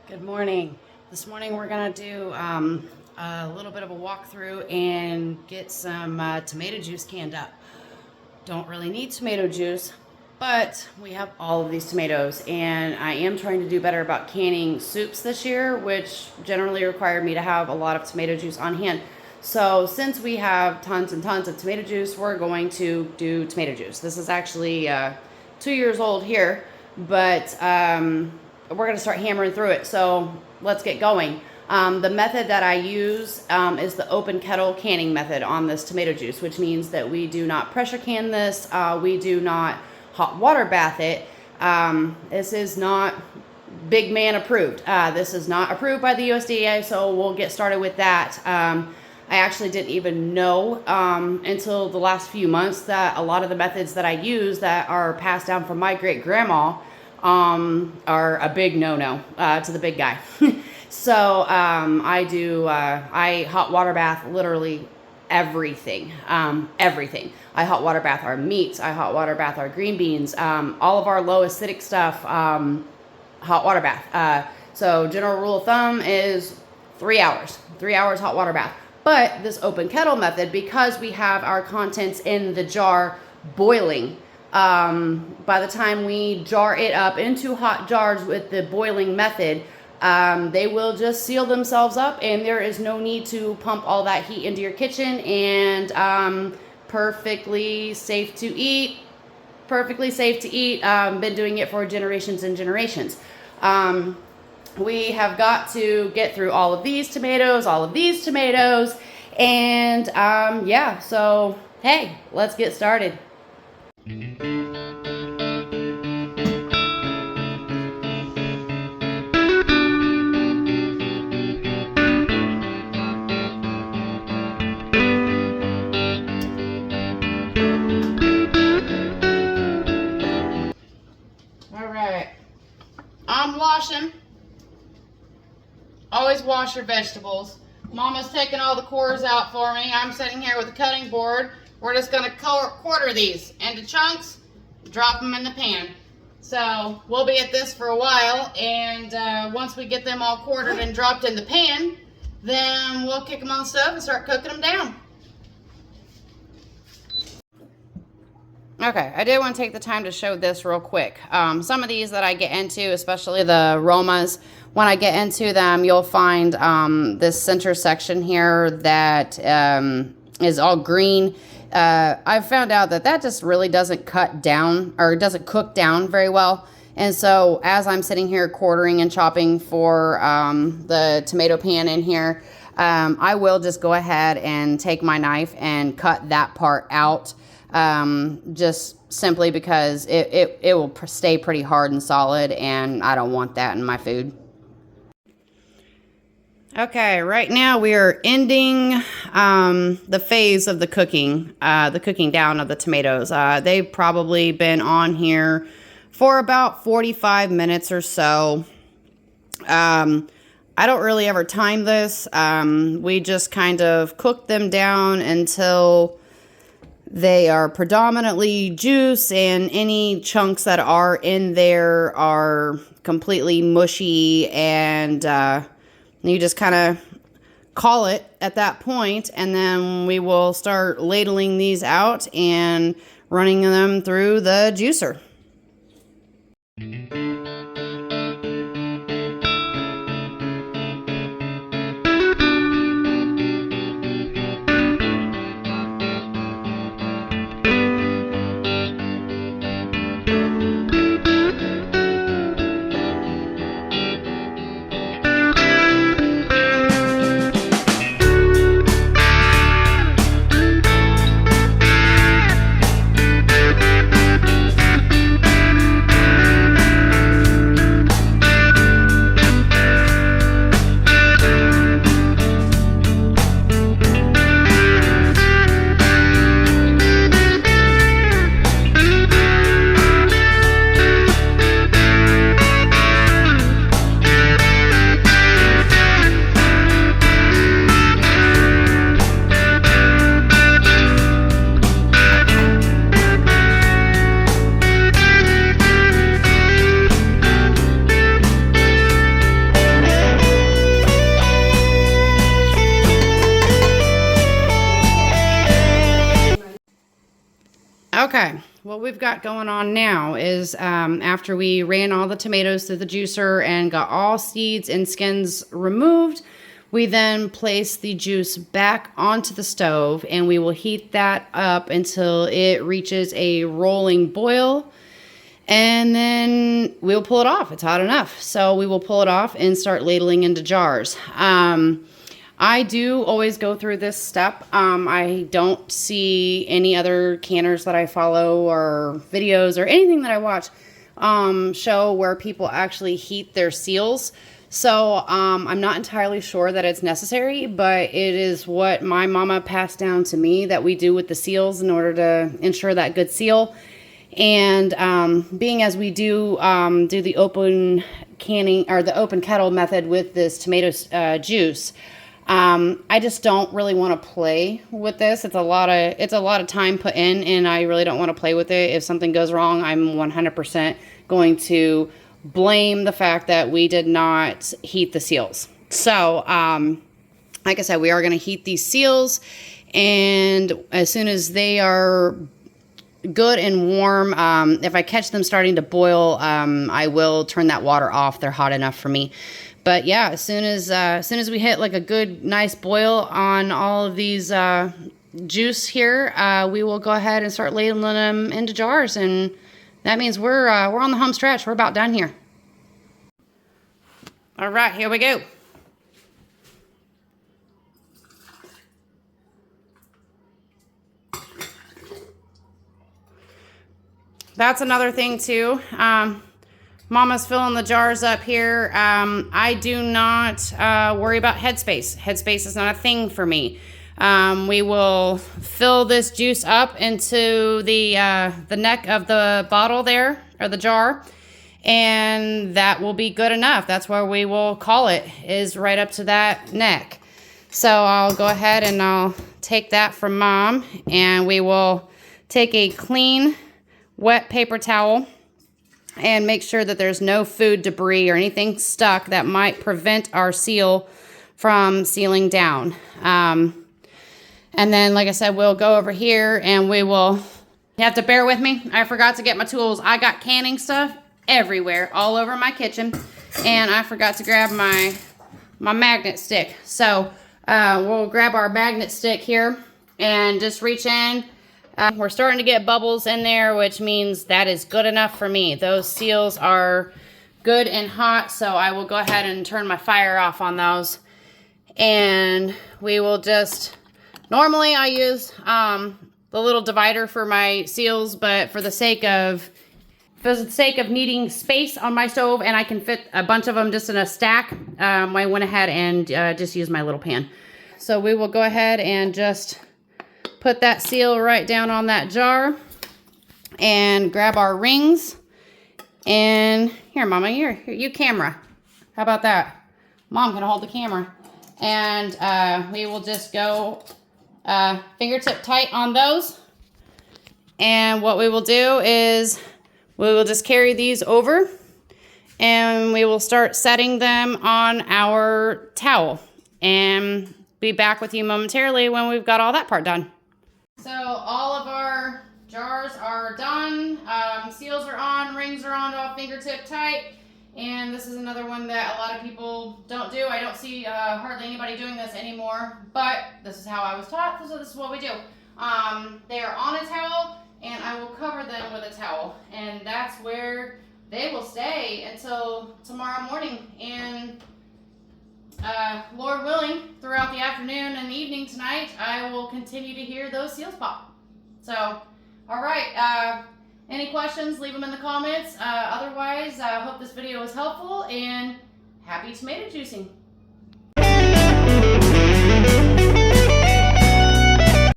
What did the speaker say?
Good morning. This morning we're going to do a little bit of a walkthrough and get some tomato juice canned up. Don't really need tomato juice, but we have all of these tomatoes, and I am trying to do better about canning soups this year, which generally require me to have a lot of tomato juice on hand. So since we have tons and tons of tomato juice, we're going to do tomato juice. This is actually 2 years old here, but we're going to start hammering through it. So let's get going. The method that I use is the open kettle canning method on this tomato juice, which means that we do not pressure can this. We do not hot water bath it. This is not big man approved. This is not approved by the USDA, so we'll get started with that. I actually didn't even know until the last few months that a lot of the methods that I use that are passed down from my great grandma are a big no-no to the big guy. So I hot water bath literally everything. Everything. I hot water bath our meats. I hot water bath our green beans. All of our low acidic stuff, hot water bath. So general rule of thumb is 3 hours. 3 hours hot water bath. But this open kettle method, because we have our contents in the jar boiling, by the time we jar it up into hot jars with the boiling method, they will just seal themselves up, and there is no need to pump all that heat into your kitchen, and perfectly safe to eat. Perfectly safe to eat. Been doing it for generations and generations. We have got to get through all of these tomatoes, and yeah, so hey, let's get started. I'm washing. Always wash your vegetables. Mama's taking all the cores out for me. I'm sitting here with a cutting board. We're just going to quarter these into chunks, drop them in the pan. So we'll be at this for a while, and once we get them all quartered and dropped in the pan, then we'll kick them on the stove and start cooking them down. Okay, I did want to take the time to show this real quick. Some of these that I get into, especially the aromas, when I get into them, you'll find this center section here that is all green. I've found out that just really doesn't cut down, or doesn't cook down very well. And so as I'm sitting here quartering and chopping for the tomato pan in here, I will just go ahead and take my knife and cut that part out. Just simply because it will stay pretty hard and solid, and I don't want that in my food. Okay, right now we are ending the phase of the cooking down of the tomatoes. They've probably been on here for about 45 minutes or so. I don't really ever time this. We just kind of cook them down until they are predominantly juice, and any chunks that are in there are completely mushy, and you just kind of call it at that point, and then we will start ladling these out and running them through the juicer. Okay, what we've got going on now is after we ran all the tomatoes through the juicer and got all seeds and skins removed, we then place the juice back onto the stove and we will heat that up until it reaches a rolling boil. And then we'll pull it off. It's hot enough. So we will pull it off and start ladling into jars. I do always go through this step. I don't see any other canners that I follow or videos or anything that I watch show where people actually heat their seals. So I'm not entirely sure that it's necessary, but it is what my mama passed down to me that we do with the seals in order to ensure that good seal. And being as we do the open canning or the open kettle method with this tomato juice, I just don't really want to play with this. It's a lot of time put in, and I really don't want to play with it. If something goes wrong, I'm 100% going to blame the fact that we did not heat the seals. So, like I said, we are going to heat these seals, and as soon as they are good and warm, if I catch them starting to boil, I will turn that water off. They're hot enough for me. But yeah, as soon as we hit like a good, nice boil on all of these juice here, we will go ahead and start ladling them into jars, and that means we're on the home stretch. We're about done here. All right, here we go. That's another thing too. Mama's filling the jars up here. I do not worry about headspace. Headspace is not a thing for me. We will fill this juice up into the neck of the bottle there, or the jar, and that will be good enough. That's where we will call it, is right up to that neck. So I'll go ahead and I'll take that from Mom, and we will take a clean, wet paper towel and make sure that there's no food debris or anything stuck that might prevent our seal from sealing down. And then, like I said, we'll go over here and we will, you have to bear with me. I forgot to get my tools. I got canning stuff everywhere, all over my kitchen, and I forgot to grab my magnet stick. So we'll grab our magnet stick here and just reach in. We're starting to get bubbles in there, which means that is good enough for me. Those seals are good and hot, so I will go ahead and turn my fire off on those. And we will just, normally I use the little divider for my seals, but for the sake of needing space on my stove, and I can fit a bunch of them just in a stack, I went ahead and just used my little pan. So we will go ahead and just put that seal right down on that jar and grab our rings. And here, Mama, you camera. How about that? Mom can hold the camera. And we will just go fingertip tight on those. And what we will do is we will just carry these over and we will start setting them on our towel. And be back with you momentarily when we've got all that part done. So all of our jars are done, seals are on, rings are on, all fingertip tight, and this is another one that a lot of people don't do. I don't see hardly anybody doing this anymore, but this is how I was taught, so this is what we do. They are on a towel, and I will cover them with a towel, and that's where they will stay until tomorrow morning. And Lord willing, throughout the afternoon and evening tonight, I will continue to hear those seals pop. So, all right. Any questions, leave them in the comments. Otherwise, I hope this video was helpful, and happy tomato juicing.